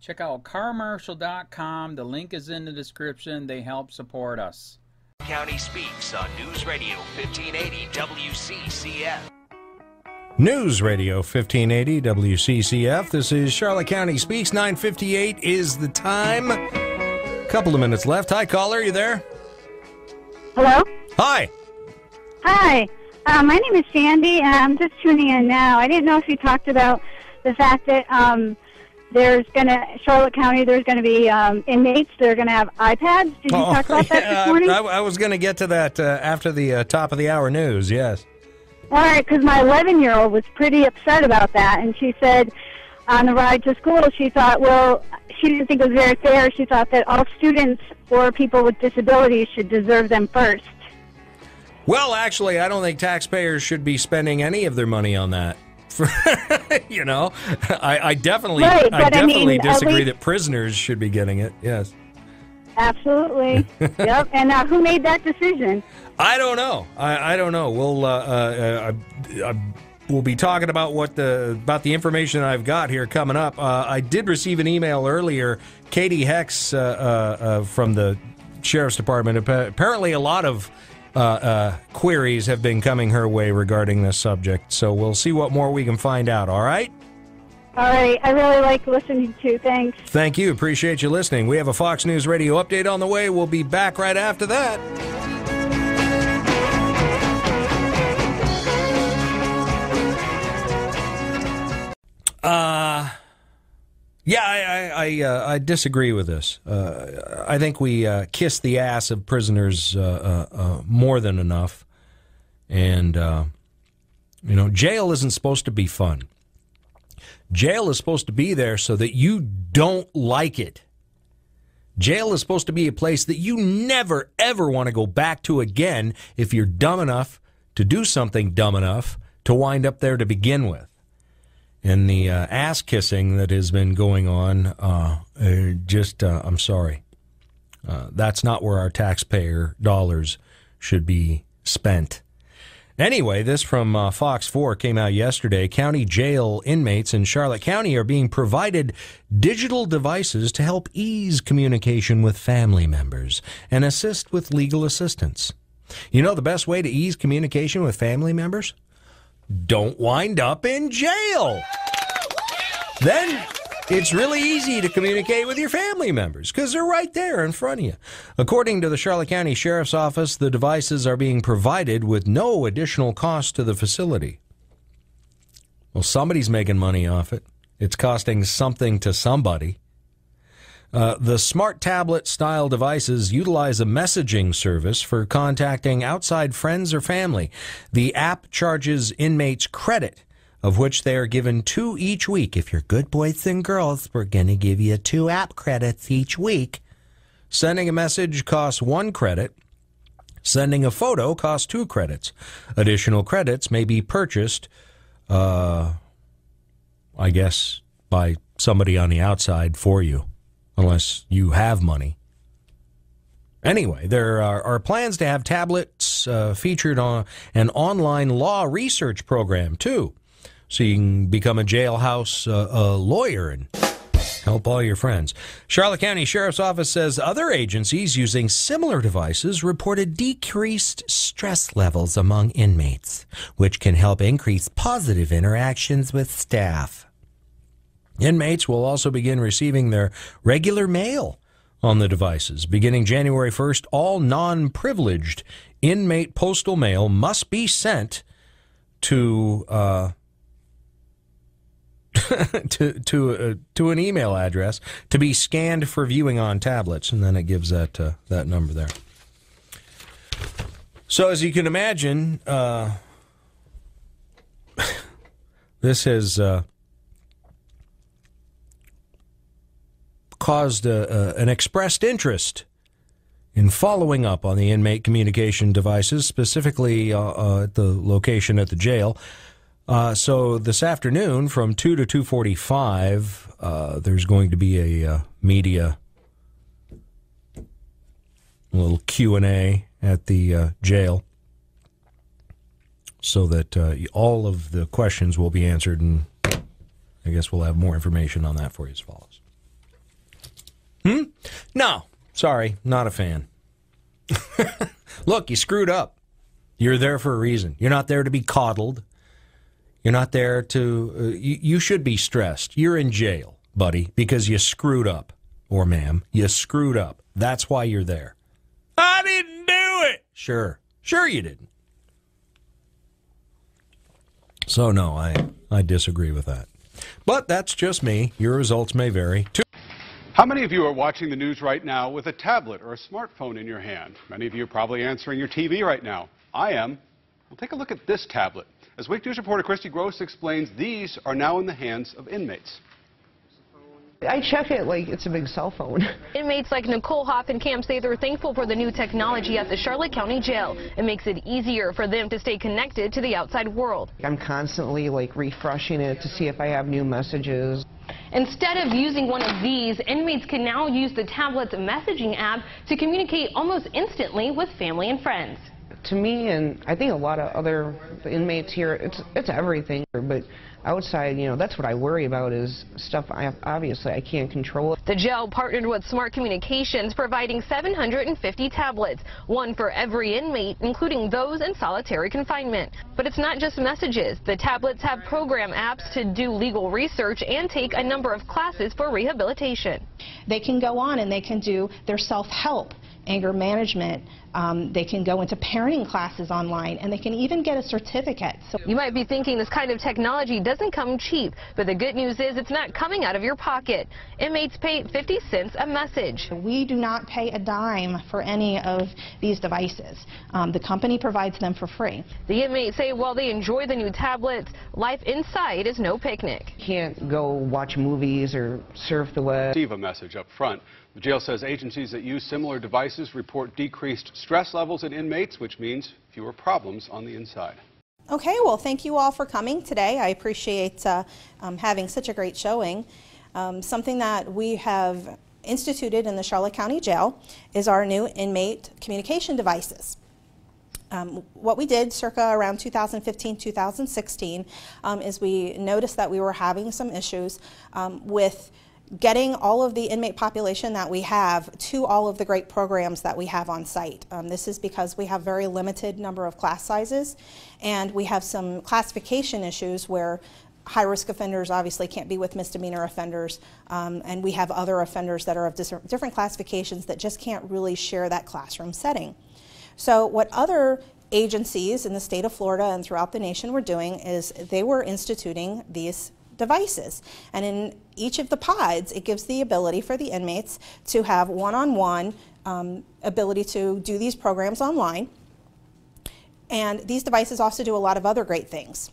Check out carmarshal.com. The link is in the description. They help support us. County Speaks on News Radio 1580 WCCF. News Radio 1580 WCCF. This is Charlotte County Speaks. 9:58 is the time. Couple of minutes left. Hi, caller. You there? Hello? Hi. Hi. My name is Sandy, and I'm just tuning in now. I didn't know if you talked about the fact that Charlotte County, there's going to be inmates that are going to have iPads. Did you talk about that this morning? I was going to get to that after the top of the hour news, yes. All right, because my 11-year-old was pretty upset about that, and she said on the ride to school, she thought, well, she didn't think it was very fair. She thought that all students or people with disabilities should deserve them first. Well, actually, I don't think taxpayers should be spending any of their money on that. You know, I definitely disagree that prisoners should be getting it. Yes, absolutely. Yep. And who made that decision? I don't know. I don't know. We'll be talking about the information I've got here coming up. I did receive an email earlier. Katie Hex from the Sheriff's Department. Apparently, a lot of queries have been coming her way regarding this subject, so we'll see what more we can find out, all right? All right. I really like listening to you. Thanks. Thank you. Appreciate you listening. We have a Fox News Radio update on the way. We'll be back right after that. I disagree with this. I think we kiss the ass of prisoners more than enough. And, jail isn't supposed to be fun. Jail is supposed to be there so that you don't like it. Jail is supposed to be a place that you never, ever want to go back to again if you're dumb enough to do something dumb enough to wind up there to begin with. And the ass-kissing that has been going on, I'm sorry. That's not where our taxpayer dollars should be spent. Anyway, this from Fox 4 came out yesterday. County jail inmates in Charlotte County are being provided digital devices to help ease communication with family members and assist with legal assistance. You know the best way to ease communication with family members? Don't wind up in jail. Then it's really easy to communicate with your family members because they're right there in front of you. According to the Charlotte County Sheriff's Office, the devices are being provided with no additional cost to the facility. Well, somebody's making money off it. It's costing something to somebody. The smart tablet-style devices utilize a messaging service for contacting outside friends or family. The app charges inmates credit, of which they are given 2 each week. If you're good boys and girls, we're going to give you 2 app credits each week. Sending a message costs 1 credit. Sending a photo costs 2 credits. Additional credits may be purchased, I guess, by somebody on the outside for you. Unless you have money. Anyway, there are plans to have tablets featured on an online law research program, too. So you can become a jailhouse lawyer and help all your friends. Charlotte County Sheriff's Office says other agencies using similar devices reported decreased stress levels among inmates, which can help increase positive interactions with staff. Inmates will also begin receiving their regular mail on the devices. Beginning January 1st, all non-privileged inmate postal mail must be sent to to an email address to be scanned for viewing on tablets, and then it gives that number there. So as you can imagine, this has caused an expressed interest in following up on the inmate communication devices, specifically at the location at the jail. So this afternoon from 2 to 2:45, there's going to be a media, a little Q&A at the jail so that all of the questions will be answered, and I guess we'll have more information on that for you as follows. Sorry, not a fan. Look, you screwed up. You're there for a reason. You're not there to be coddled. You're not there to... you should be stressed. You're in jail, buddy, because you screwed up. Or ma'am, you screwed up. That's why you're there. I didn't do it! Sure. Sure you didn't. So, no, I disagree with that. But that's just me. Your results may vary. How many of you are watching the news right now with a tablet or a smartphone in your hand? Many of you are probably answering your TV right now. I am. Well, take a look at this tablet. As Week News reporter Christy Gross explains, these are now in the hands of inmates. I check it like it's a big cell phone. Inmates like Nicole Hoffenkamp say they're thankful for the new technology at the Charlotte County Jail. It makes it easier for them to stay connected to the outside world. I'm constantly refreshing it to see if I have new messages. Instead of using one of these, inmates can now use the tablet's messaging app to communicate almost instantly with family and friends. To me, and I think a lot of other inmates here, it's everything. But outside, that's what I worry about is stuff obviously I can't control. The jail partnered with Smart Communications, providing 750 tablets, one for every inmate, including those in solitary confinement. But it's not just messages. The tablets have program apps to do legal research and take a number of classes for rehabilitation. They can go on and they can do their self-help, anger management. They can go into parenting classes online, and they can even get a certificate. So you might be thinking this kind of technology doesn't come cheap, but the good news is it's not coming out of your pocket. Inmates pay 50 cents a message. We do not pay a dime for any of these devices. The company provides them for free. The inmates say while they enjoy the new tablets, life inside is no picnic. Can't go watch movies or surf the web. Receive a message up front. The jail says agencies that use similar devices report decreased stress levels in inmates, which means fewer problems on the inside. Okay, well, thank you all for coming today. I appreciate having such a great showing. Something that we have instituted in the Charlotte County Jail is our new inmate communication devices. What we did circa around 2015-2016 is we noticed that we were having some issues with getting all of the inmate population that we have to all of the great programs that we have on site. This is because we have very limited number of class sizes, and we have some classification issues where high-risk offenders obviously can't be with misdemeanor offenders, and we have other offenders that are of different classifications that just can't really share that classroom setting. So what other agencies in the state of Florida and throughout the nation were doing is they were instituting these devices, and in each of the pods it gives the ability for the inmates to have one-on-one ability to do these programs online, and these devices also do a lot of other great things.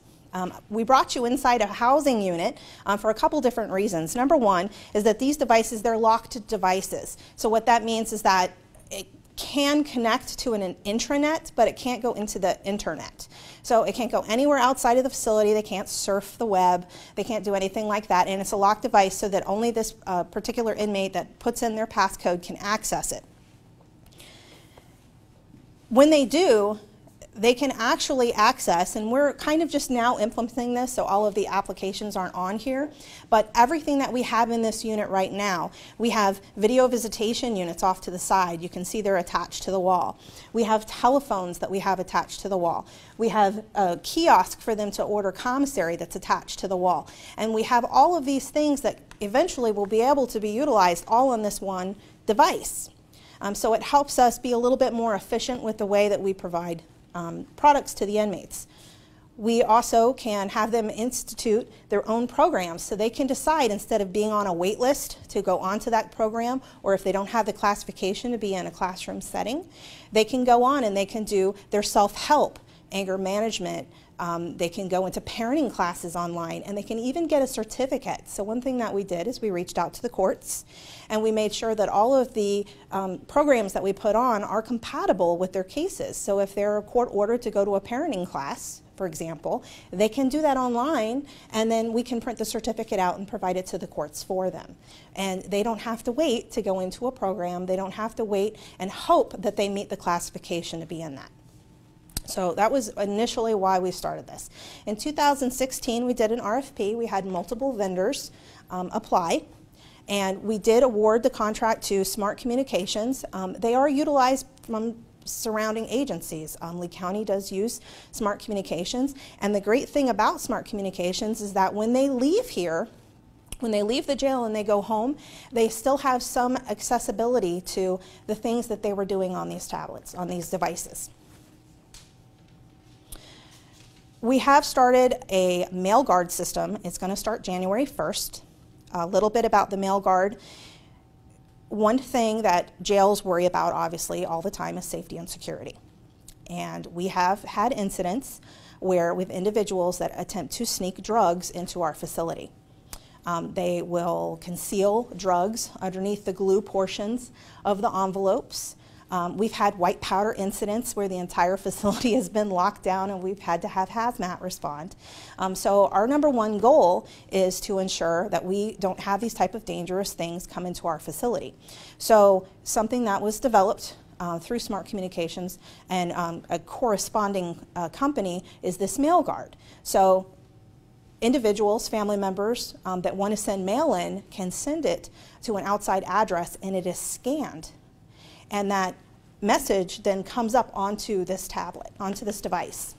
We brought you inside a housing unit for a couple different reasons. Number one is that these devices, they're locked devices, so what that means is that it can connect to an intranet, but it can't go into the internet. So it can't go anywhere outside of the facility. They can't surf the web. They can't do anything like that. And it's a locked device so that only this particular inmate that puts in their passcode can access it. When they do, they can actually access, and we're kind of just now implementing this, so all of the applications aren't on here, but everything that we have in this unit right now, we have video visitation units off to the side. You can see they're attached to the wall. We have telephones that we have attached to the wall. We have a kiosk for them to order commissary that's attached to the wall. And we have all of these things that eventually will be able to be utilized all on this one device. So it helps us be a little bit more efficient with the way that we provide products to the inmates. We also can have them institute their own programs, so they can decide, instead of being on a wait list to go onto that program, or if they don't have the classification to be in a classroom setting, they can go on and they can do their self-help, anger management. They can go into parenting classes online, and they can even get a certificate. So one thing that we did is we reached out to the courts, and we made sure that all of the programs that we put on are compatible with their cases. So if they're court ordered to go to a parenting class, for example, they can do that online, and then we can print the certificate out and provide it to the courts for them. And they don't have to wait to go into a program. They don't have to wait and hope that they meet the classification to be in that. So that was initially why we started this. In 2016, we did an RFP. We had multiple vendors apply, And we did award the contract to Smart Communications. They are utilized from surrounding agencies. Lee County does use Smart Communications. And the great thing about Smart Communications is that when they leave here, when they leave the jail and they go home, they still have some accessibility to the things that they were doing on these tablets, on these devices. We have started a mail guard system. It's going to start January 1st. A little bit about the mail guard. One thing that jails worry about, obviously, all the time is safety and security. And we have had incidents where we have individuals that attempt to sneak drugs into our facility. They will conceal drugs underneath the glue portions of the envelopes. We've had white powder incidents where the entire facility has been locked down and we've had to have hazmat respond. So our number one goal is to ensure that we don't have these type of dangerous things come into our facility. So something that was developed through Smart Communications and a corresponding company is this mail guard. So individuals, family members that want to send mail in can send it to an outside address and it is scanned. And that message then comes up onto this tablet, onto this device.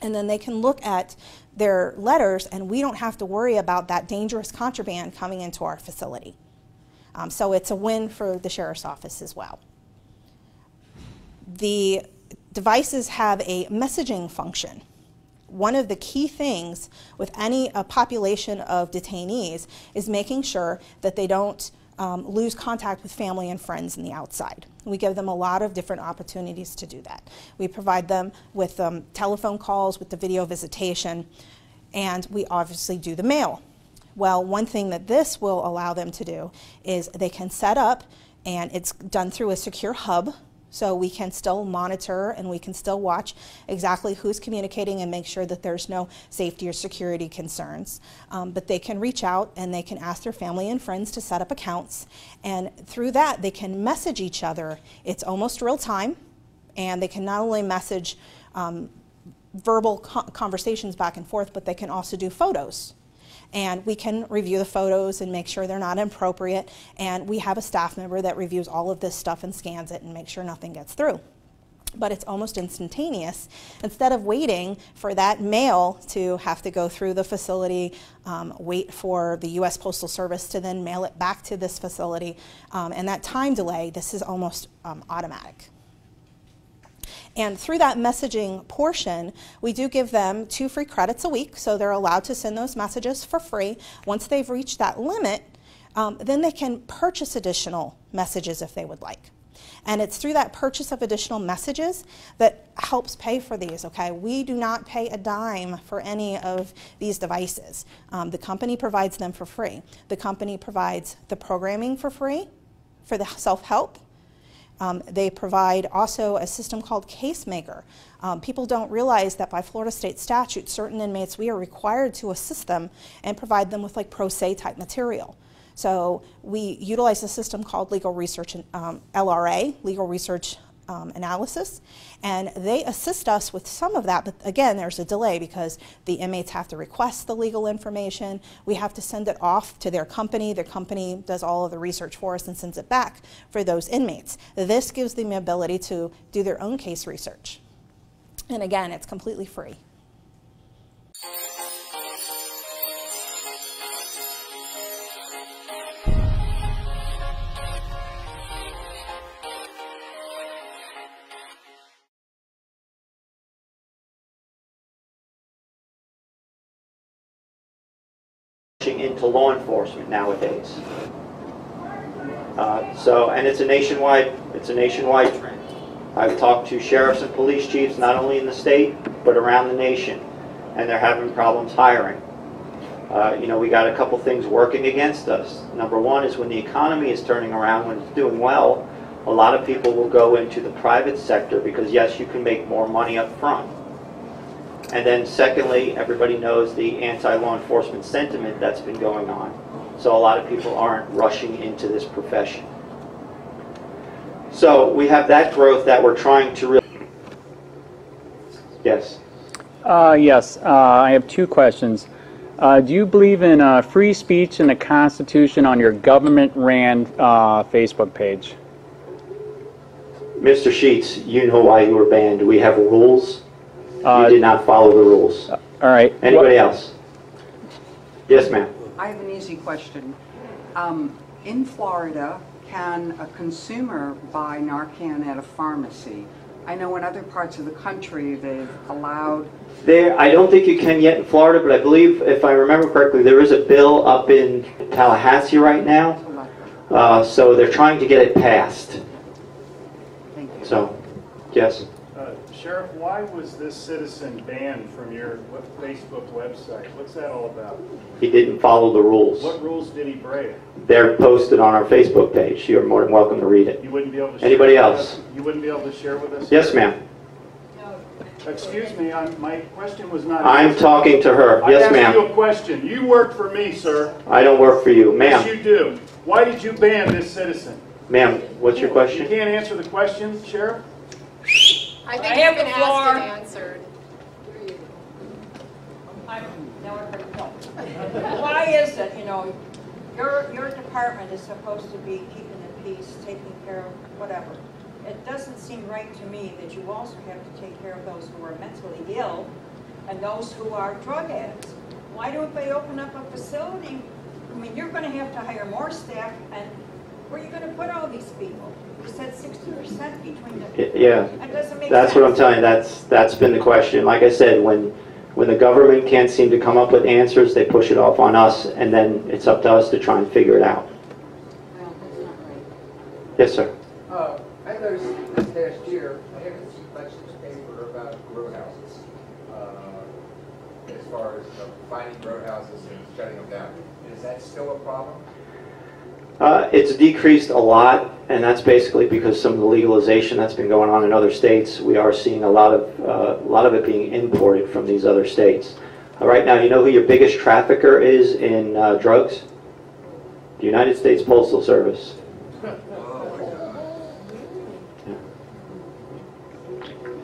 And then they can look at their letters and we don't have to worry about that dangerous contraband coming into our facility. So it's a win for the sheriff's office as well. The devices have a messaging function. One of the key things with any population of detainees is making sure that they don't lose contact with family and friends in the outside. We give them a lot of different opportunities to do that. We provide them with telephone calls, with the video visitation, and we obviously do the mail. Well, one thing that this will allow them to do is they can set up, and it's done through a secure hub, so we can still monitor and we can still watch exactly who's communicating and make sure that there's no safety or security concerns. But they can reach out and they can ask their family and friends to set up accounts. And through that, they can message each other. It's almost real time. And they can not only message verbal conversations back and forth, but they can also do photos. And we can review the photos and make sure they're not inappropriate. And we have a staff member that reviews all of this stuff and scans it and makes sure nothing gets through. But it's almost instantaneous. Instead of waiting for that mail to have to go through the facility, wait for the U.S. Postal Service to then mail it back to this facility, and that time delay, this is almost automatic. And through that messaging portion, we do give them 2 free credits a week, so they're allowed to send those messages for free. Once they've reached that limit, then they can purchase additional messages if they would like. And it's through that purchase of additional messages that helps pay for these, okay? We do not pay a dime for any of these devices. The company provides them for free. The company provides the programming for free for the self-help. They provide also a system called CaseMaker. People don't realize that by Florida state statute, certain inmates, we are required to assist them and provide them with like pro se type material. So we utilize a system called Legal Research, LRA, Legal Research Analysis, and they assist us with some of that, but again, there's a delay because the inmates have to request the legal information. We have to send it off to their company does all of the research for us and sends it back for those inmates. This gives them the ability to do their own case research. And again, it's completely free. Into law enforcement nowadays. And it's a nationwide trend. I've talked to sheriffs and police chiefs not only in the state but around the nation, and they're having problems hiring. We got a couple things working against us. Number one is when the economy is turning around, when it's doing well, a lot of people will go into the private sector because yes, you can make more money up front. And then secondly, everybody knows the anti-law enforcement sentiment that's been going on. So a lot of people aren't rushing into this profession. So we have that growth that we're trying to really... Yes? Yes, I have 2 questions. Do you believe in free speech and the Constitution on your government-ran Facebook page? Mr. Sheets, you know why you were banned. We have rules. You did not follow the rules. All right. Anybody else? Yes, ma'am. I have an easy question. In Florida, can a consumer buy Narcan at a pharmacy? I know in other parts of the country they've allowed... I don't think you can yet in Florida, but I believe, if I remember correctly, there is a bill up in Tallahassee right now. So they're trying to get it passed. Thank you. So, yes. Sheriff, why was this citizen banned from your Facebook website? What's that all about? He didn't follow the rules. What rules did he break? They're posted on our Facebook page. You're more than welcome to read it. You wouldn't be able to share Anybody with else? us? You wouldn't be able to share with us? Yes, ma'am. Excuse me, my question was not... I'm talking to her. Yes, I asked you ma'am. a question. You work for me, sir. I don't work for you. Yes, Ma'am. you do. Why did you ban this citizen? Ma'am, what's your You question? can't answer the question, Sheriff? I think you can ask and answered. Why is it, you know, your department is supposed to be keeping the peace, taking care of whatever. It doesn't seem right to me that you also have to take care of those who are mentally ill and those who are drug addicts. Why don't they open up a facility? I mean, you're going to have to hire more staff, and where are you going to put all these people? You said 60% between the... Yeah. That doesn't make That's sense. what I'm telling you. That's been the question. Like I said, when the government can't seem to come up with answers, they push it off on us, and then it's up to us to try and figure it out. Well, that's not right. Yes, sir. I noticed this past year, I haven't seen much in the paper about road houses, as far as finding road houses and shutting them down. Is that still a problem? It's decreased a lot, and that's basically because some of the legalization that's been going on in other states. We are seeing a lot of it being imported from these other states. Right now, you know who your biggest trafficker is in drugs? The United States Postal Service.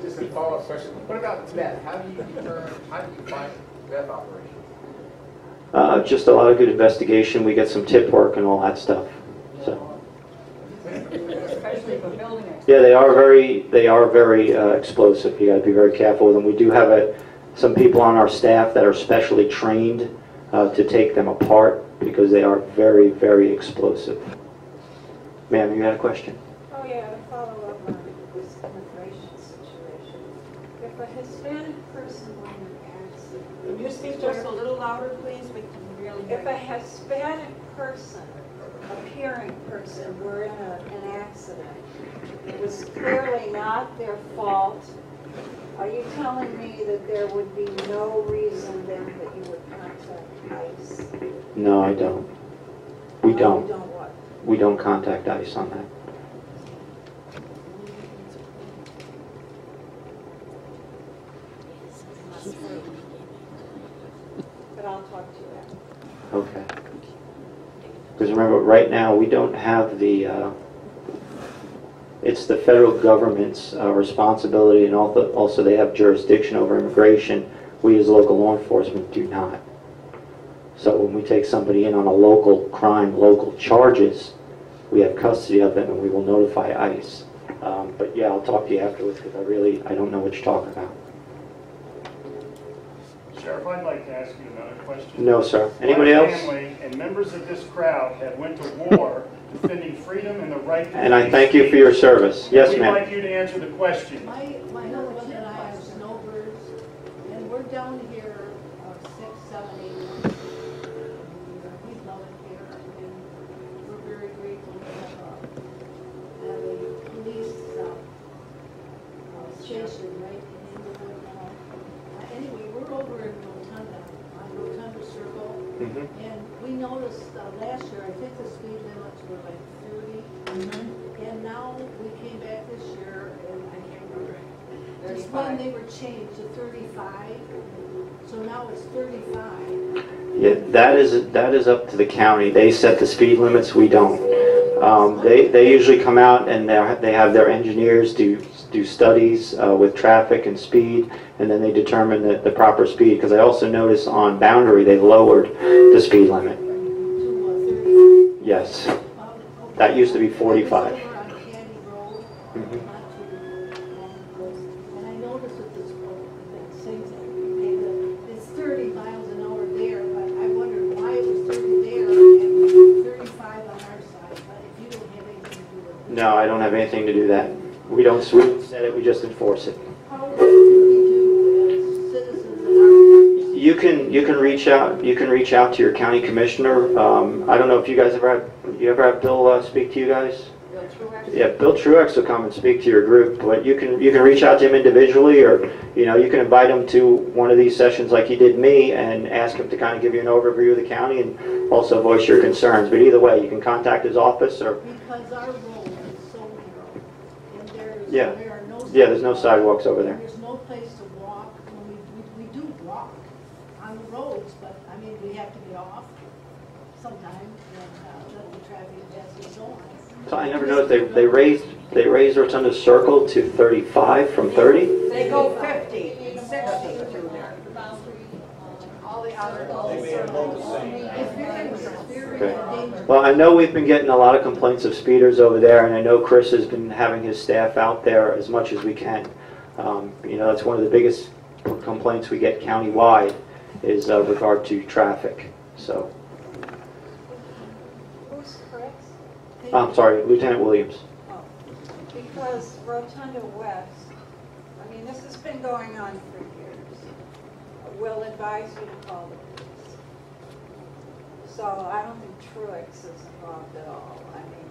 Just a follow-up question. What about meth? How do you find meth operations? Just a lot of good investigation. We get some tip work and all that stuff. So. Especially for building it. Yeah, they are very explosive. You got to be very careful with them. We do have some people on our staff that are specially trained to take them apart because they are very, very explosive. Ma'am, you had a question? Oh yeah, to follow up on this immigration situation. If a Hispanic person were in an accident, Can you speak just a little louder, please? We can really hear if a you. Hispanic person, appearing person, were in an accident, it was clearly not their fault. Are you telling me that there would be no reason then that you would contact ICE? No, I don't. We don't. You don't what? We don't contact ICE on that. But I'll talk to you after. Okay. Because remember, right now we don't have it's the federal government's responsibility, and also they have jurisdiction over immigration. We as local law enforcement do not. So when we take somebody in on a local crime, local charges, we have custody of them and we will notify ICE. But yeah, I'll talk to you afterwards because I don't know what you're talking about. Sheriff, I'd like to ask you another question. No, sir. Anybody else? My family and members of this crowd have went to war defending freedom and the right to And I thank you for your service. Yes, We'd ma'am. like you to answer the question. My husband and I are snowbirds, and we're down here 6, 7, 8 months. We love it here, and we're very grateful to have a police station right in Inglewood now. Anyway, we're over in Rotunda, on Rotunda Circle, and we noticed last year, I think the speed limits were like 30, and now we came back this year, and I can't remember. It's when they were changed to 35, so now it's 35. Yeah, that is up to the county. They set the speed limits. We don't. They usually come out and they have their engineers do do studies with traffic and speed, and then they determine the proper speed. Because I also noticed on Boundary they lowered the speed limit. Yes, that used to be 45. And I noticed with this same thing, it's 30 miles an hour there, but I wondered why it was 30 there and 35 on our side, but if you don't have anything to do with it. No, I don't have anything to do that. We don't set it, we just enforce it. How do we do as citizens in You can reach out to your county commissioner. I don't know if you guys ever have Bill speak to you guys? Yeah, Bill Truex will come and speak to your group, but you can reach out to him individually, or you can invite him to one of these sessions like he did me and ask him to kind of give you an overview of the county and also voice your concerns. But either way, you can contact his office or. Because our road is so narrow, and there are no there's no sidewalks over there. There's no place to walk. We do walk on the roads, but I mean we have to get off sometimes and let the traffic pass and so on. So I never noticed they raised Rotunda Circle to 35 from 30. They go 50, 60 through there. All the other Okay. Well, I know we've been getting a lot of complaints of speeders over there, and I know Chris has been having his staff out there as much as we can. That's one of the biggest complaints we get countywide is regard to traffic. So. I'm sorry, Lieutenant Williams. Oh, because Rotunda West, I mean, this has been going on for years. We'll advise you to call the police. So I don't think Truex is involved at all. I mean,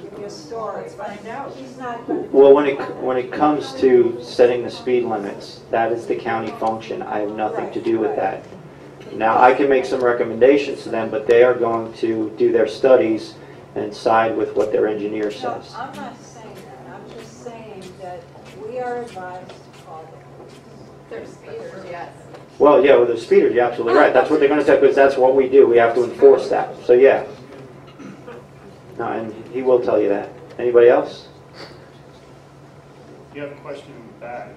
give me a story. Let's find out. He's not going to. Well, when it comes to setting the speed limits, that is the county function. I have nothing to do with that. Now, I can make some recommendations to them, but they are going to do their studies and side with what their engineer says. No, I'm not saying that. I'm just saying that we are advised to call the police. They're speeders, yes. Well, yeah, with the speeders, you're absolutely right. That's what they're going to say, because that's what we do. We have to enforce that. So, yeah. No, and he will tell you that. Anybody else? You have a question in the back.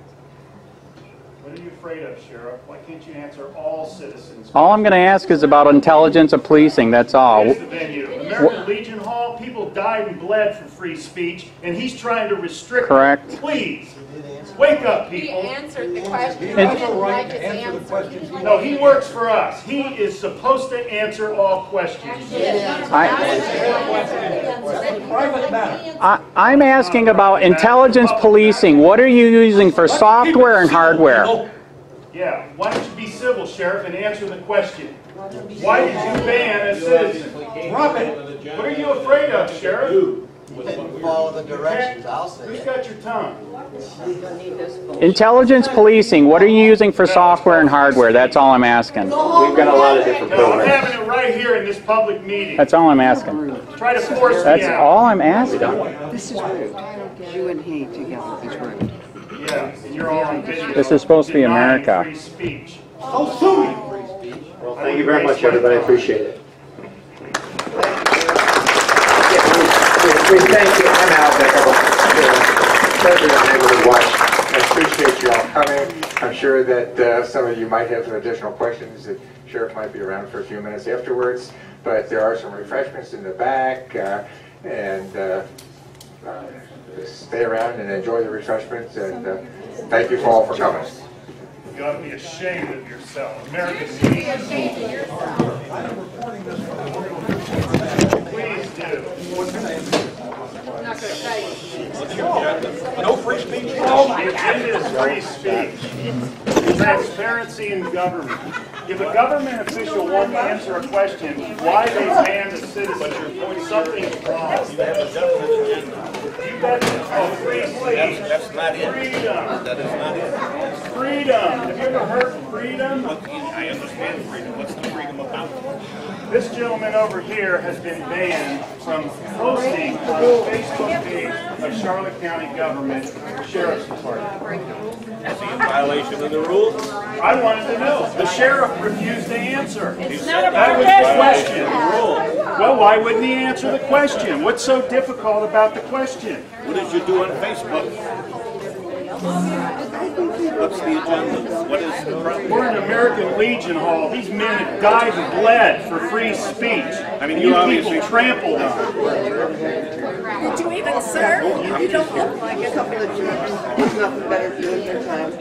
What are you afraid of, Sheriff? Why can't you answer all citizens? All I'm going to ask is about intelligence of policing, that's all. Here's the venue. American Legion Hall, people died and bled for free speech, and he's trying to restrict Correct. it. Please, wake up, people. He answered the question. He didn't like his answer. No, he works for us. He is supposed to answer all questions. I'm asking about intelligence policing. What are you using for software and hardware? Yeah, why don't you be civil, Sheriff, and answer the question? Why did you ban a citizen? Drop it. What are you afraid of, Sheriff? You didn't follow the directions, I'll say. Who's got your tongue? Intelligence policing, what are you using for software and hardware? That's all I'm asking. We've got a lot of different No, I'm programs. having it right here in this public meeting. That's all I'm asking. Try to force me That's out. all I'm asking. This is rude. You and he together is rude. Yeah, and you're all on video. This is supposed to be denying America. free speech. So sue me. Well, thank you very much, everybody. I appreciate it. We thank you. I'm Al Bickle. Pleasure to be able to watch. I appreciate you all coming. I'm sure that some of you might have some additional questions. The sheriff might be around for a few minutes afterwards, but there are some refreshments in the back, and stay around and enjoy the refreshments. And thank you all for coming. You ought to be ashamed of yourself. American Please do. I'm not going to tell you. No free speech? Oh my God. The agenda is free speech. Transparency in government. If a government official won't answer a question, why they ban a citizen, something's wrong. You bet. Oh, free speech. That's not it. Freedom. That is not it. Freedom. Have you ever heard freedom? I understand freedom. What's the freedom about? This gentleman over here has been banned from posting on the Facebook page of Charlotte County Government Sheriff's Department. Is he in violation of the rules? I wanted to know. The sheriff refused to answer. That was the question. Well, why wouldn't he answer the question? What's so difficult about the question? What did you do on Facebook? What's the agenda? What is the problem? We're in American Legion Hall. These men have died and bled for free speech. I mean, you obviously people trampled on. Did you even serve? You don't look like a couple of Germans. There's nothing better to do in your time.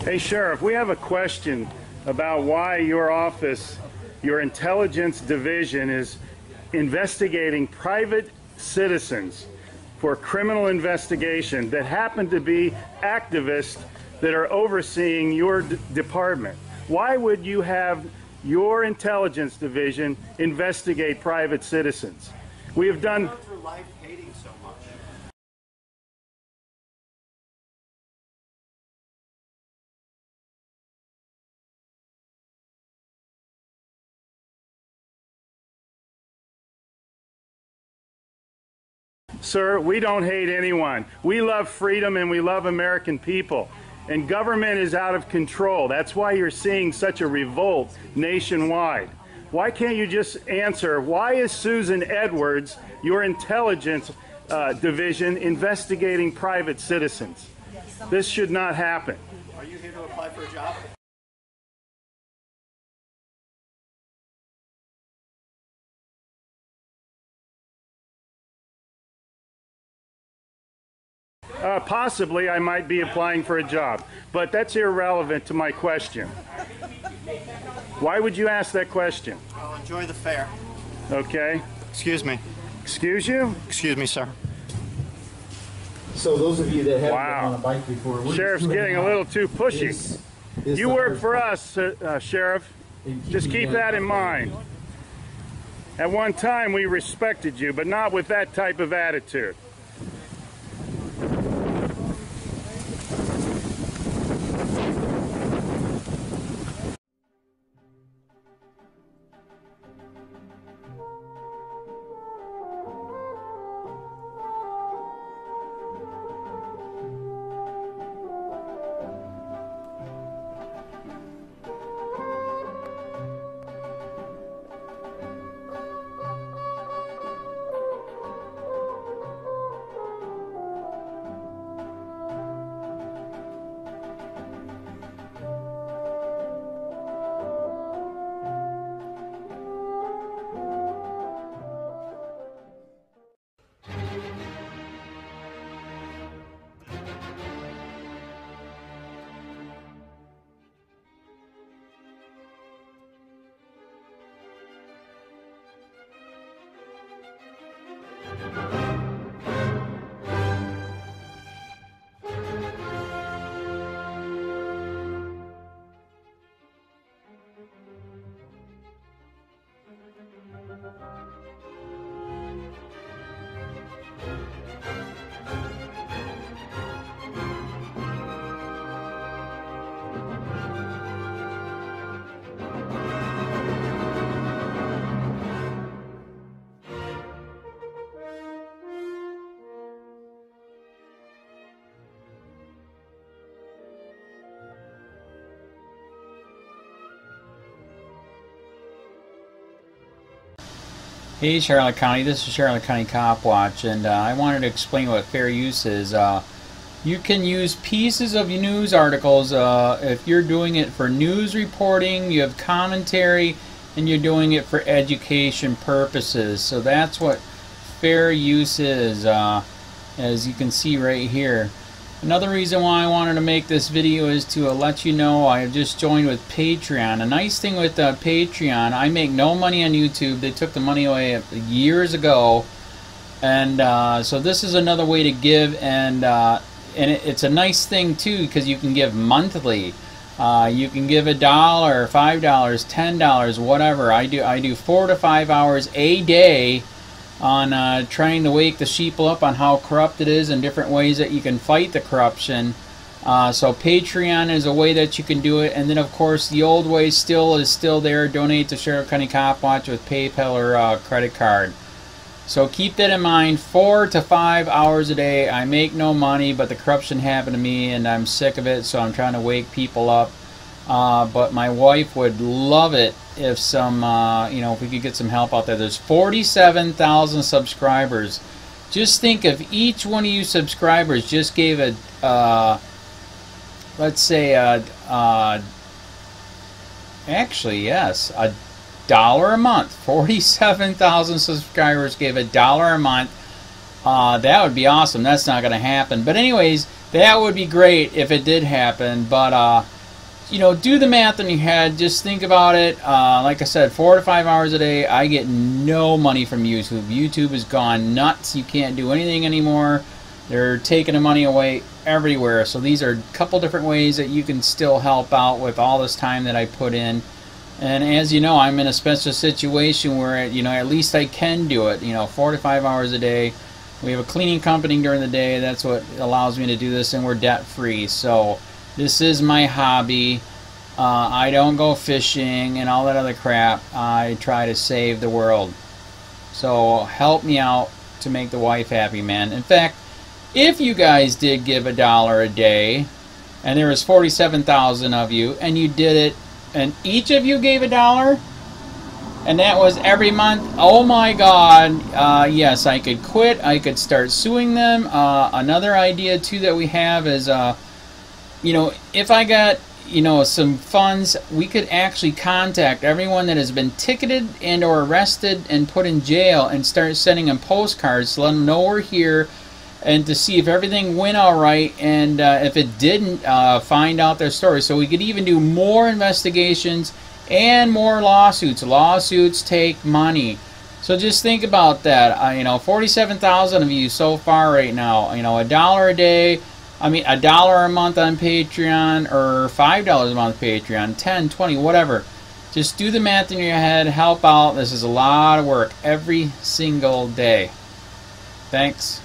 Hey, Sheriff, we have a question about why your office, your intelligence division, is investigating private citizens for criminal investigation that happen to be activists that are overseeing your department. Why would you have your intelligence division investigate private citizens? We have done... Sir, we don't hate anyone. We love freedom and we love American people. And government is out of control. That's why you're seeing such a revolt nationwide. Why can't you just answer, why is Susan Edwards, your intelligence division, investigating private citizens? This should not happen. Are you here to apply for a job? Possibly I might be applying for a job, but that's irrelevant to my question. Why would you ask that question? Well, enjoy the fair. Okay. Excuse me. Excuse you? Excuse me, sir. So those of you that haven't been on a bike before, Sheriff's getting a little too pushy. You work for us, Sheriff. Just keep that in mind. At one time we respected you, but not with that type of attitude. Hey Charlotte County, this is Charlotte County Cop Watch, and I wanted to explain what fair use is. You can use pieces of news articles if you're doing it for news reporting, you have commentary, and you're doing it for education purposes. So that's what fair use is, as you can see right here. Another reason why I wanted to make this video is to let you know I have just joined with Patreon. A nice thing with Patreon, I make no money on YouTube. They took the money away years ago, and so this is another way to give, and it's a nice thing too because you can give monthly. You can give $1, $5, $10, whatever. I do 4 to 5 hours a day on trying to wake the sheep up on how corrupt it is and different ways that you can fight the corruption. So Patreon is a way that you can do it, and then of course the old way is still there. Donate to Sheriff County Cop Watch with PayPal or credit card. So keep that in mind. 4 to 5 hours a day. I make no money, but the corruption happened to me and I'm sick of it, so I'm trying to wake people up. But my wife would love it if if we could get some help out there. There's 47,000 subscribers. Just think if each one of you subscribers just gave let's say actually yes, $1 a month. 47,000 subscribers gave $1 a month. That would be awesome. That's not going to happen. But anyways, that would be great if it did happen. But do the math in your head. Just think about it. Like I said, 4 to 5 hours a day. I get no money from YouTube. YouTube has gone nuts. You can't do anything anymore. They're taking the money away everywhere. So these are a couple different ways that you can still help out with all this time that I put in. And as you know, I'm in a special situation where at least I can do it. 4 to 5 hours a day. We have a cleaning company during the day. That's what allows me to do this, and we're debt free. So this is my hobby. I don't go fishing and all that other crap. I try to save the world. So help me out to make the wife happy, man. In fact, if you guys did give $1 a day, and there was 47,000 of you, and you did it, and each of you gave $1, and that was every month, oh my God, yes, I could quit. I could start suing them. Another idea too that we have is if I got some funds, we could actually contact everyone that has been ticketed and or arrested and put in jail and start sending them postcards to let them know we're here, and to see if everything went all right, and if it didn't, find out their story. So we could even do more investigations and more lawsuits. Lawsuits take money. So just think about that. 47,000 of you so far right now. $1 a day. $1 a month on Patreon, or $5 a month Patreon, 10, 20, whatever. Just do the math in your head, help out. This is a lot of work every single day. Thanks.